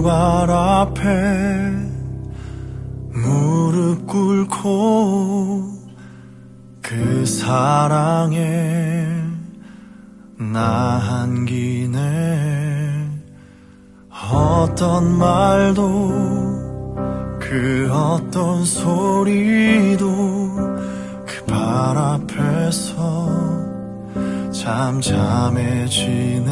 발 앞에 무릎 꿇고 그 사랑에 나 한기네. 어떤 말도 그 어떤 소리도 그 발 앞에서 잠잠해지네.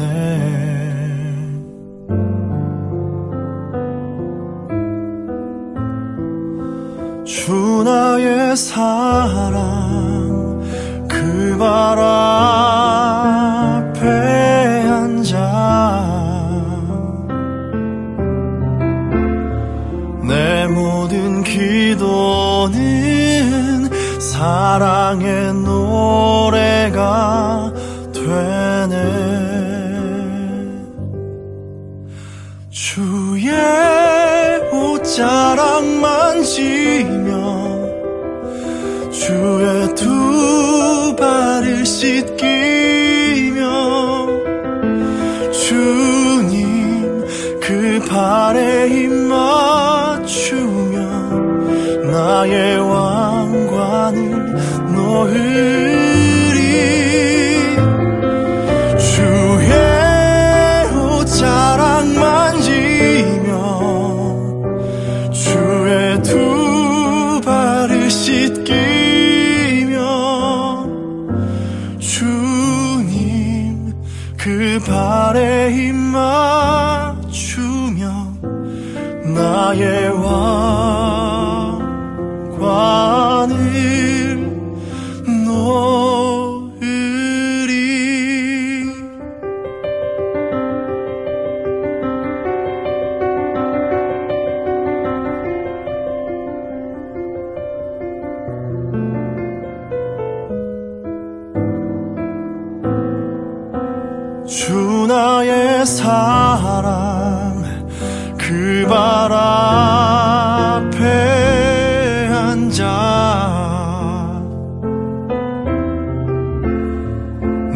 주 나의 사랑 그 발 앞에 앉아 내 모든 기도는 사랑의 노래가 되네. 주의 옷자락 만지며 주의 두 발을 씻기며 주님 그 발에 힘 맞추며 나의 왕관을 놓으리. 주의 옷자락 만지며 주의 두 발을 씻기며 주님 그 발에 힘 맞추며 나의 왕관을 놓으리. 주 나의 사랑 그 발 앞에 앉아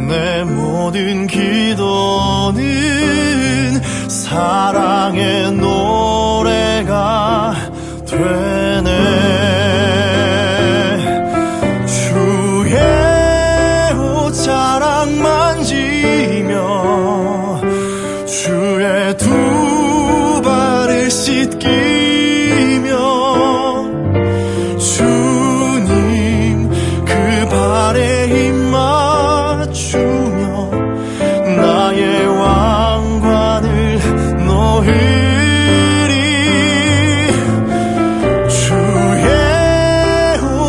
내 모든 기도는 사랑의 노래가 되네. 주의 옷자락 만지며 주의 두 발을 씻기며 주님 그 발에 힘 맞추며 나의 왕관을 놓으리. 주의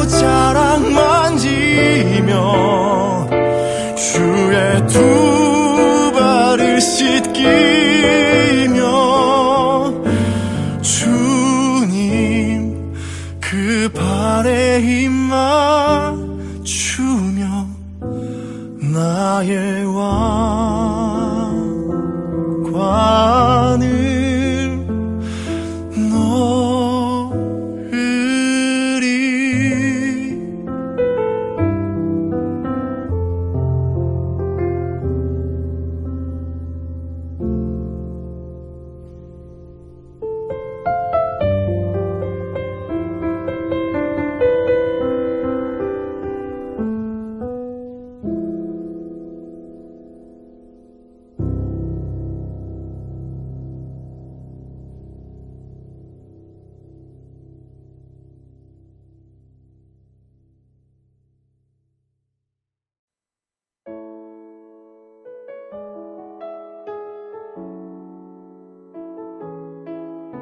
옷자락 만지며 주의 두 발을 씻기며 주님 그 발에 힘 맞추며 나의 왕관을 놓으리.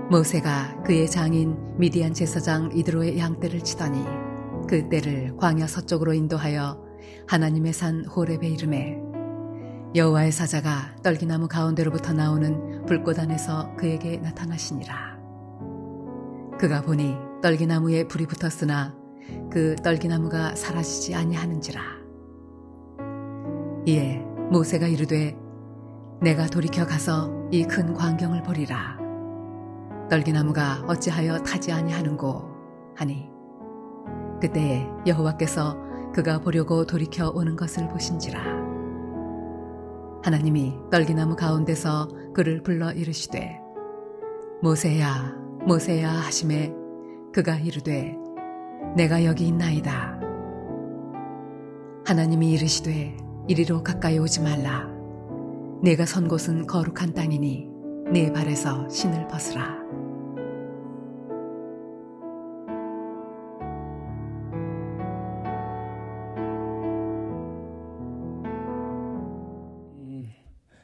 모세가 그의 장인 미디안 제사장 이드로의 양떼를 치더니 그 떼를 광야 서쪽으로 인도하여 하나님의 산 호렙에 이르매 여호와의 사자가 떨기나무 가운데로부터 나오는 불꽃 안에서 그에게 나타나시니라. 그가 보니 떨기나무에 불이 붙었으나 그 떨기나무가 사라지지 아니하는지라. 이에 모세가 이르되 내가 돌이켜 가서 이 큰 광경을 보리라. 떨기나무가 어찌하여 타지 아니하는고 하니 그때에 여호와께서 그가 보려고 돌이켜 오는 것을 보신지라. 하나님이 떨기나무 가운데서 그를 불러 이르시되 모세야 모세야 하심에 그가 이르되 내가 여기 있나이다. 하나님이 이르시되 이리로 가까이 오지 말라. 내가 선 곳은 거룩한 땅이니 네 발에서 신을 벗으라.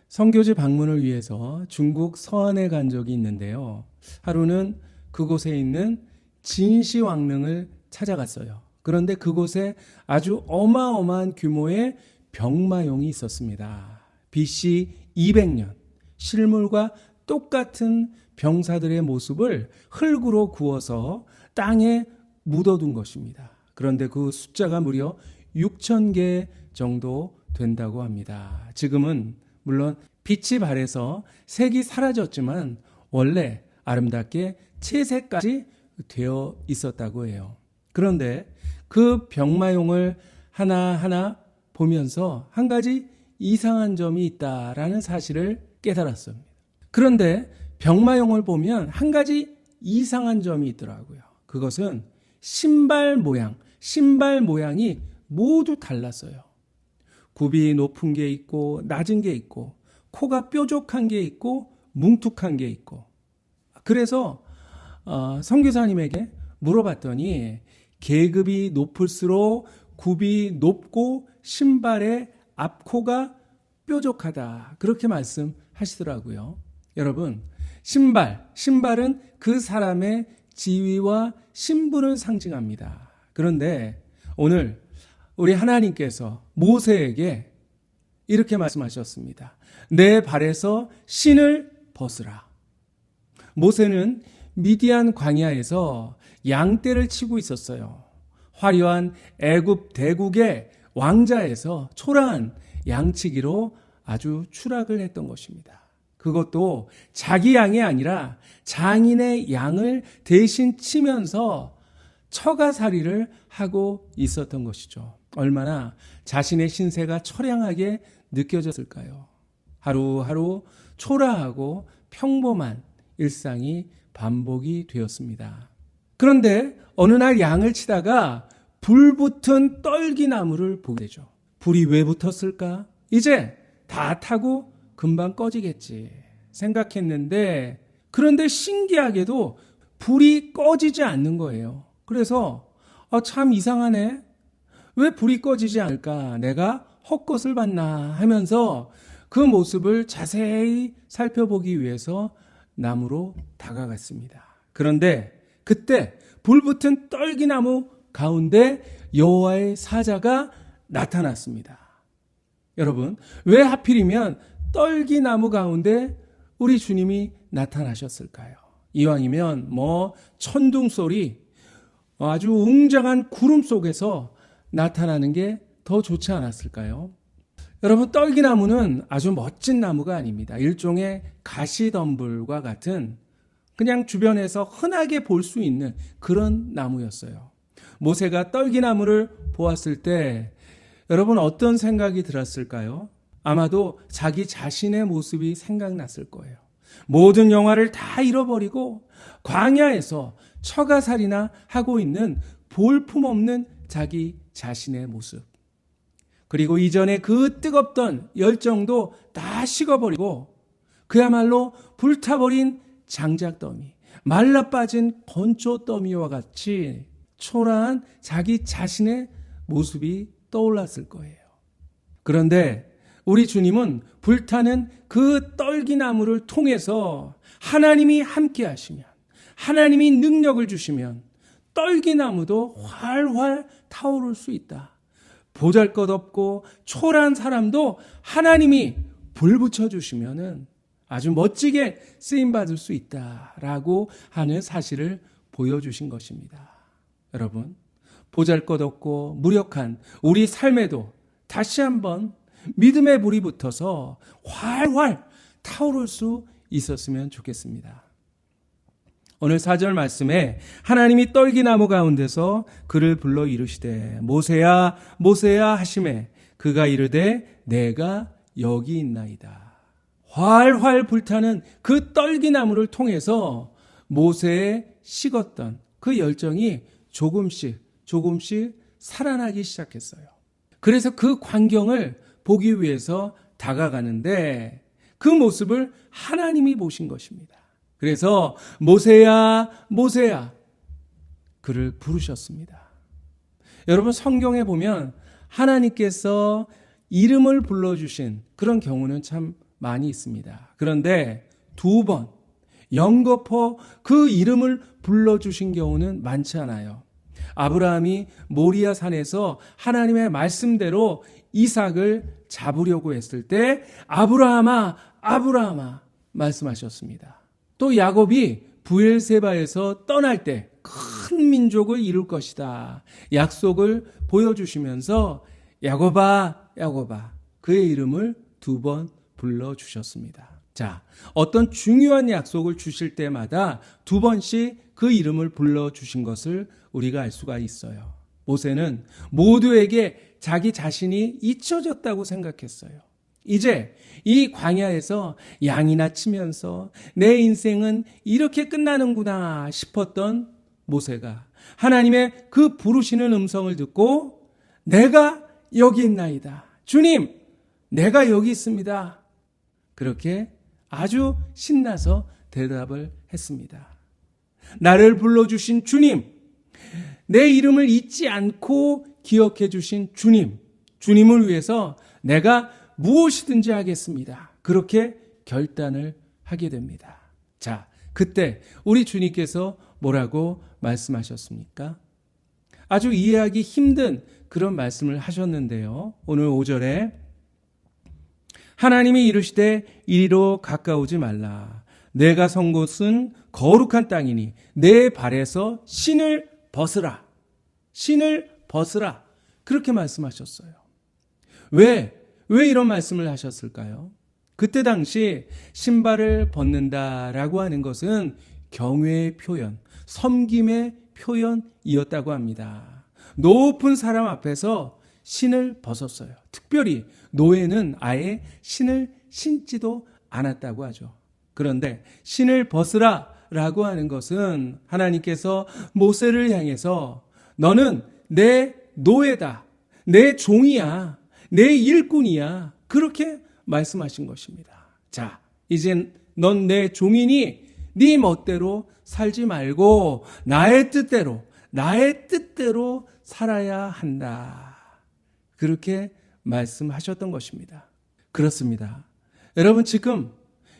선교지 방문을 위해서 중국 서안에 간 적이 있는데요. 하루는 그곳에 있는 진시 왕릉을 찾아갔어요. 그런데 그곳에 아주 어마어마한 규모의 병마용이 있었습니다. BC 200년 실물과 똑같은 병사들의 모습을 흙으로 구워서 땅에 묻어둔 것입니다. 그런데 그 숫자가 무려 6,000개 정도 된다고 합니다. 지금은 물론 빛이 발해서 색이 사라졌지만 원래 아름답게 채색까지 되어 있었다고 해요. 그런데 그 병마용을 하나하나 보면서 한 가지 이상한 점이 있다라는 사실을 깨달았습니다. 그런데 병마용을 보면 한 가지 이상한 점이 있더라고요. 그것은 신발 모양이 모두 달랐어요. 굽이 높은 게 있고 낮은 게 있고 코가 뾰족한 게 있고 뭉툭한 게 있고. 그래서 선교사님에게 물어봤더니 계급이 높을수록 굽이 높고 신발의 앞코가 뾰족하다, 그렇게 말씀하시더라고요. 여러분, 신발은 그 사람의 지위와 신분을 상징합니다. 그런데 오늘 우리 하나님께서 모세에게 이렇게 말씀하셨습니다. 내 발에서 신을 벗으라. 모세는 미디안 광야에서 양떼를 치고 있었어요. 화려한 애굽 대국의 왕자에서 초라한 양치기로 아주 추락을 했던 것입니다. 그것도 자기 양이 아니라 장인의 양을 대신 치면서 처가살이를 하고 있었던 것이죠. 얼마나 자신의 신세가 처량하게 느껴졌을까요? 하루하루 초라하고 평범한 일상이 반복이 되었습니다. 그런데 어느 날 양을 치다가 불붙은 떨기나무를 보게 되죠. 불이 왜 붙었을까? 이제 다 타고 금방 꺼지겠지 생각했는데, 그런데 신기하게도 불이 꺼지지 않는 거예요. 그래서 참 이상하네. 왜 불이 꺼지지 않을까? 내가 헛것을 봤나 하면서 그 모습을 자세히 살펴보기 위해서 나무로 다가갔습니다. 그런데 그때 불붙은 떨기나무 가운데 여호와의 사자가 나타났습니다. 여러분, 왜 하필이면 떨기나무 가운데 우리 주님이 나타나셨을까요? 이왕이면 천둥 소리, 아주 웅장한 구름 속에서 나타나는 게 더 좋지 않았을까요? 여러분, 떨기나무는 아주 멋진 나무가 아닙니다. 일종의 가시덤불과 같은 그냥 주변에서 흔하게 볼 수 있는 그런 나무였어요. 모세가 떨기나무를 보았을 때 여러분 어떤 생각이 들었을까요? 아마도 자기 자신의 모습이 생각났을 거예요. 모든 영화를 다 잃어버리고 광야에서 처가살이나 하고 있는 볼품없는 자기 자신의 모습. 그리고 이전에 그 뜨겁던 열정도 다 식어버리고 그야말로 불타버린 장작더미, 말라빠진 건초더미와 같이 초라한 자기 자신의 모습이 떠올랐을 거예요. 그런데 우리 주님은 불타는 그 떨기나무를 통해서 하나님이 함께 하시면, 하나님이 능력을 주시면 떨기나무도 활활 타오를 수 있다. 보잘것없고 초라한 사람도 하나님이 불 붙여주시면은 아주 멋지게 쓰임받을 수 있다라고 하는 사실을 보여주신 것입니다. 여러분, 보잘것없고 무력한 우리 삶에도 다시 한번 믿음의 불이 붙어서 활활 타오를 수 있었으면 좋겠습니다. 오늘 4절 말씀에 하나님이 떨기나무 가운데서 그를 불러 이르시되 모세야 모세야 하시매 그가 이르되 내가 여기 있나이다. 활활 불타는 그 떨기나무를 통해서 모세의 식었던 그 열정이 조금씩 살아나기 시작했어요. 그래서 그 광경을 보기 위해서 다가가는데 그 모습을 하나님이 보신 것입니다. 그래서 모세야, 모세야, 그를 부르셨습니다. 여러분, 성경에 보면 하나님께서 이름을 불러주신 그런 경우는 참 많이 있습니다. 그런데 2번 연거푸 그 이름을 불러주신 경우는 많지 않아요. 아브라함이 모리아 산에서 하나님의 말씀대로 이삭을 잡으려고 했을 때 아브라함아, 아브라함아 말씀하셨습니다. 또 야곱이 부엘세바에서 떠날 때 큰 민족을 이룰 것이다 약속을 보여주시면서 야곱아, 야곱아 그의 이름을 2번 불러주셨습니다. 자, 어떤 중요한 약속을 주실 때마다 2번씩 그 이름을 불러주신 것을 우리가 알 수가 있어요. 모세는 모두에게 자기 자신이 잊혀졌다고 생각했어요. 이제 이 광야에서 양이나 치면서 내 인생은 이렇게 끝나는구나 싶었던 모세가 하나님의 그 부르시는 음성을 듣고 내가 여기 있나이다. 주님, 내가 여기 있습니다. 그렇게 아주 신나서 대답을 했습니다. 나를 불러주신 주님, 내 이름을 잊지 않고 기억해 주신 주님, 주님을 위해서 내가 무엇이든지 하겠습니다. 그렇게 결단을 하게 됩니다. 자, 그때 우리 주님께서 뭐라고 말씀하셨습니까? 아주 이해하기 힘든 그런 말씀을 하셨는데요. 오늘 5절에 하나님이 이르시되 이리로 가까우지 말라. 내가 선 곳은 거룩한 땅이니 내 발에서 신을 벗으라. 신을 벗으라. 그렇게 말씀하셨어요. 왜 이런 말씀을 하셨을까요? 그때 당시 신발을 벗는다라고 하는 것은 경외의 표현, 섬김의 표현이었다고 합니다. 높은 사람 앞에서 신을 벗었어요. 특별히 노예는 아예 신을 신지도 않았다고 하죠. 그런데 신을 벗으라 라고 하는 것은 하나님께서 모세를 향해서 너는 내 노예다, 내 종이야, 내 일꾼이야, 그렇게 말씀하신 것입니다. 자, 이젠 넌 내 종이니 네 멋대로 살지 말고 나의 뜻대로 살아야 한다. 그렇게 말씀하셨던 것입니다. 그렇습니다. 여러분, 지금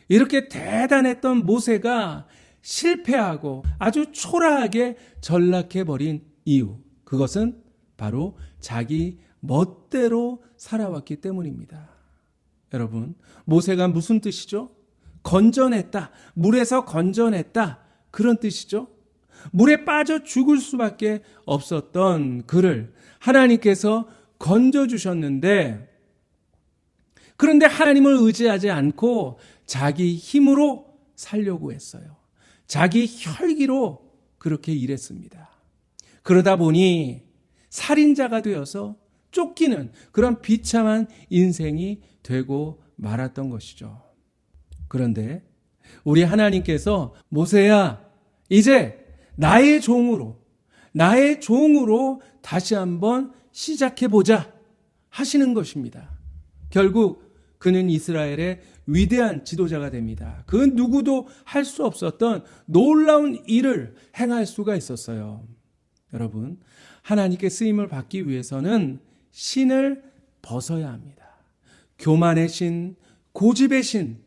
이렇게 대단했던 모세가 실패하고 아주 초라하게 전락해버린 이유, 그것은 바로 자기 멋대로 살아왔기 때문입니다. 여러분, 모세가 무슨 뜻이죠? 건져냈다, 물에서 건져냈다, 그런 뜻이죠. 물에 빠져 죽을 수밖에 없었던 그를 하나님께서 건져주셨는데, 그런데 하나님을 의지하지 않고 자기 힘으로 살려고 했어요. 자기 혈기로 그렇게 일했습니다. 그러다 보니 살인자가 되어서 쫓기는 그런 비참한 인생이 되고 말았던 것이죠. 그런데 우리 하나님께서 모세야, 이제 나의 종으로 다시 한번 시작해보자 하시는 것입니다. 결국 그는 이스라엘의 위대한 지도자가 됩니다. 그 누구도 할 수 없었던 놀라운 일을 행할 수가 있었어요. 여러분, 하나님께 쓰임을 받기 위해서는 신을 벗어야 합니다. 교만의 신, 고집의 신,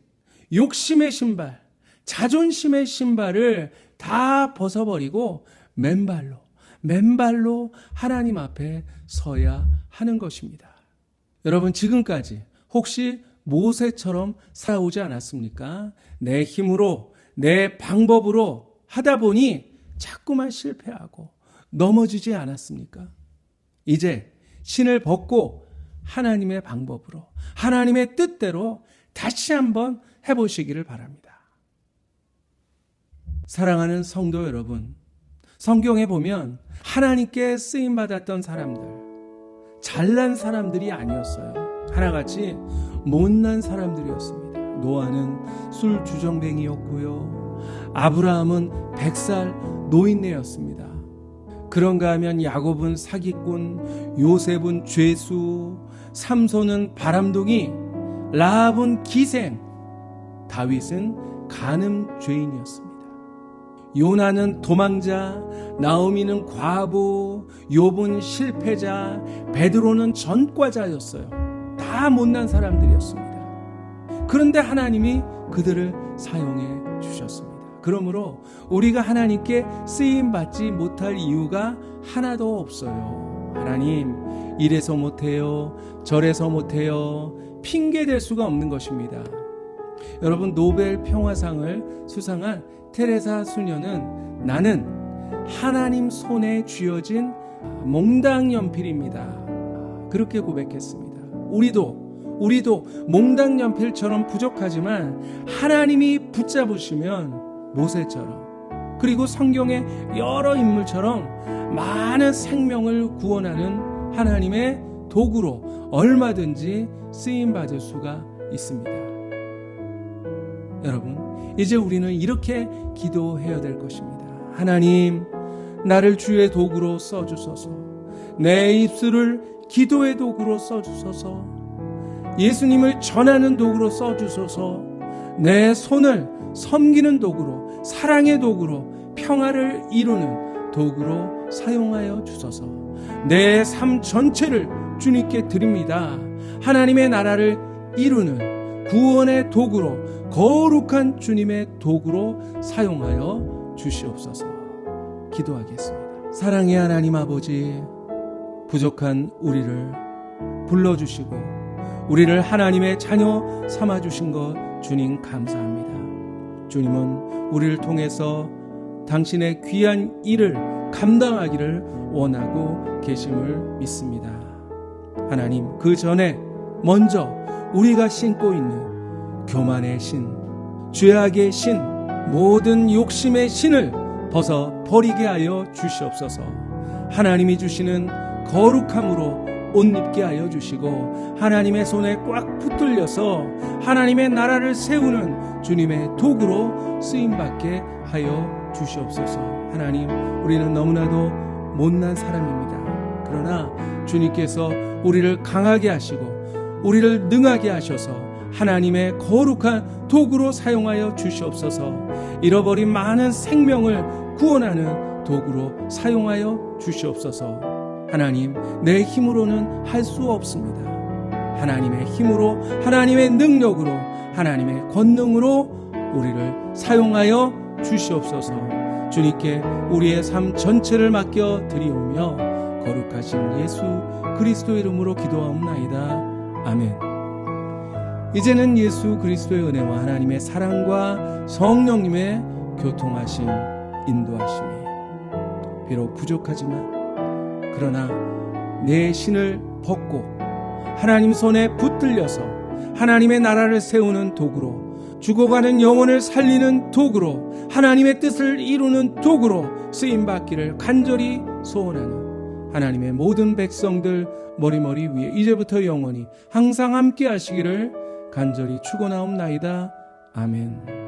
욕심의 신발, 자존심의 신발을 다 벗어버리고 맨발로 하나님 앞에 서야 하는 것입니다. 여러분, 지금까지 혹시 모세처럼 살아오지 않았습니까? 내 힘으로, 내 방법으로 하다 보니 자꾸만 실패하고 넘어지지 않았습니까? 이제 신을 벗고 하나님의 방법으로, 하나님의 뜻대로 다시 한번 해보시기를 바랍니다. 사랑하는 성도 여러분, 성경에 보면 하나님께 쓰임받았던 사람들, 잘난 사람들이 아니었어요. 하나같이 못난 사람들이었습니다. 노아는 술주정뱅이였고요. 아브라함은 100살 노인네였습니다. 그런가 하면 야곱은 사기꾼, 요셉은 죄수, 삼손은 바람둥이, 라합은 기생, 다윗은 간음죄인이었습니다. 요나는 도망자, 나오미는 과부, 욥은 실패자, 베드로는 전과자였어요. 다 못난 사람들이었습니다. 그런데 하나님이 그들을 사용해 주셨습니다. 그러므로 우리가 하나님께 쓰임받지 못할 이유가 하나도 없어요. 하나님, 이래서 못해요, 저래서 못해요, 핑계댈 수가 없는 것입니다. 여러분, 노벨 평화상을 수상한 테레사 수녀는 나는 하나님 손에 쥐어진 몽당 연필입니다. 그렇게 고백했습니다. 우리도 몽당 연필처럼 부족하지만 하나님이 붙잡으시면 모세처럼, 그리고 성경의 여러 인물처럼 많은 생명을 구원하는 하나님의 도구로 얼마든지 쓰임받을 수가 있습니다. 여러분, 이제 우리는 이렇게 기도해야 될 것입니다. 하나님, 나를 주의 도구로 써주소서. 내 입술을 기도의 도구로 써주소서. 예수님을 전하는 도구로 써주소서. 내 손을 섬기는 도구로, 사랑의 도구로, 평화를 이루는 도구로 사용하여 주소서. 내 삶 전체를 주님께 드립니다. 하나님의 나라를 이루는 구원의 도구로, 거룩한 주님의 도구로 사용하여 주시옵소서. 기도하겠습니다. 사랑의 하나님 아버지, 부족한 우리를 불러주시고 우리를 하나님의 자녀 삼아주신 것 주님 감사합니다. 주님은 우리를 통해서 당신의 귀한 일을 감당하기를 원하고 계심을 믿습니다. 하나님, 그 전에 먼저 우리가 신고 있는 교만의 신, 죄악의 신, 모든 욕심의 신을 벗어 버리게 하여 주시옵소서. 하나님이 주시는 거룩함으로 옷 입게 하여 주시고 하나님의 손에 꽉 붙들려서 하나님의 나라를 세우는 주님의 도구로 쓰임받게 하여 주시옵소서. 하나님, 우리는 너무나도 못난 사람입니다. 그러나 주님께서 우리를 강하게 하시고 우리를 능하게 하셔서 하나님의 거룩한 도구로 사용하여 주시옵소서. 잃어버린 많은 생명을 구원하는 도구로 사용하여 주시옵소서. 하나님, 내 힘으로는 할 수 없습니다. 하나님의 힘으로, 하나님의 능력으로, 하나님의 권능으로 우리를 사용하여 주시옵소서. 주님께 우리의 삶 전체를 맡겨 드리오며 거룩하신 예수 그리스도 이름으로 기도하옵나이다. 아멘. 이제는 예수 그리스도의 은혜와 하나님의 사랑과 성령님의 교통하심, 인도하심이 비록 부족하지만 그러나 내 신을 벗고 하나님 손에 붙들려서 하나님의 나라를 세우는 도구로, 죽어가는 영혼을 살리는 도구로, 하나님의 뜻을 이루는 도구로 쓰임받기를 간절히 소원하는 하나님의 모든 백성들 머리머리 위에 이제부터 영원히 항상 함께 하시기를 간절히 축원하옵나이다. 아멘.